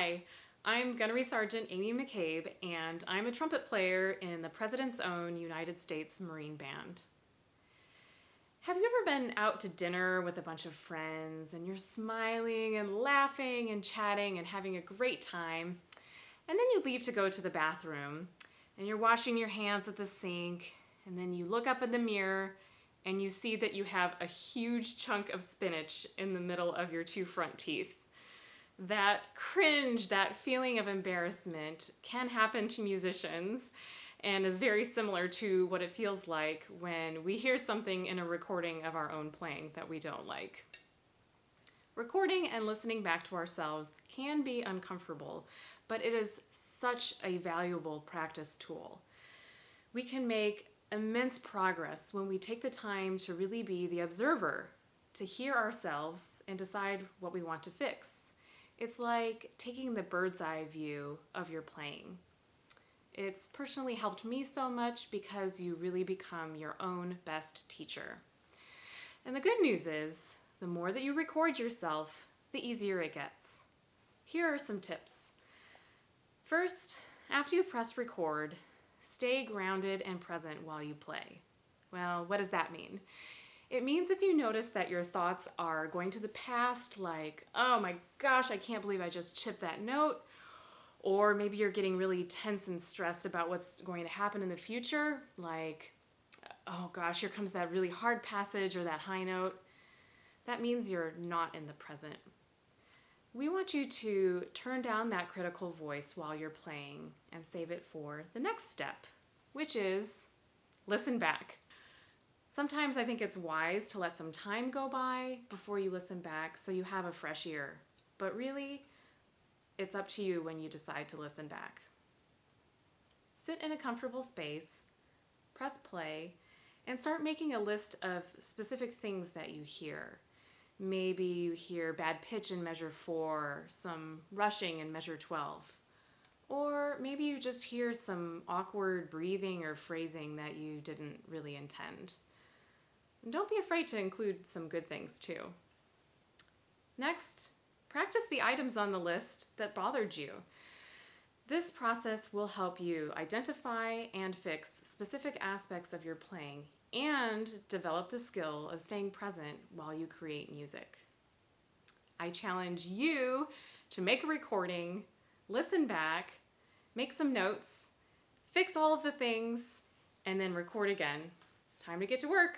Hi, I'm Gunnery Sgt. Amy McCabe, and I'm a trumpet player in the President's Own United States Marine Band. Have you ever been out to dinner with a bunch of friends and you're smiling and laughing and chatting and having a great time, and then you leave to go to the bathroom and you're washing your hands at the sink, and then you look up in the mirror and you see that you have a huge chunk of spinach in the middle of your two front teeth? That cringe, that feeling of embarrassment can happen to musicians and is very similar to what it feels like when we hear something in a recording of our own playing that we don't like. Recording and listening back to ourselves can be uncomfortable, but it is such a valuable practice tool. We can make immense progress when we take the time to really be the observer, to hear ourselves and decide what we want to fix. It's like taking the bird's eye view of your playing. It's personally helped me so much because you really become your own best teacher. And the good news is, the more that you record yourself, the easier it gets. Here are some tips. First, after you press record, stay grounded and present while you play. Well, what does that mean? It means if you notice that your thoughts are going to the past, like, oh my gosh, I can't believe I just chipped that note, or maybe you're getting really tense and stressed about what's going to happen in the future, like, oh gosh, here comes that really hard passage or that high note, that means you're not in the present. We want you to turn down that critical voice while you're playing and save it for the next step, which is listen back. Sometimes I think it's wise to let some time go by before you listen back so you have a fresh ear. But really, it's up to you when you decide to listen back. Sit in a comfortable space, press play, and start making a list of specific things that you hear. Maybe you hear bad pitch in measure 4, some rushing in measure 12. Or maybe you just hear some awkward breathing or phrasing that you didn't really intend. And don't be afraid to include some good things too. Next, practice the items on the list that bothered you. This process will help you identify and fix specific aspects of your playing and develop the skill of staying present while you create music. I challenge you to make a recording, listen back, make some notes, fix all of the things, and then record again. Time to get to work.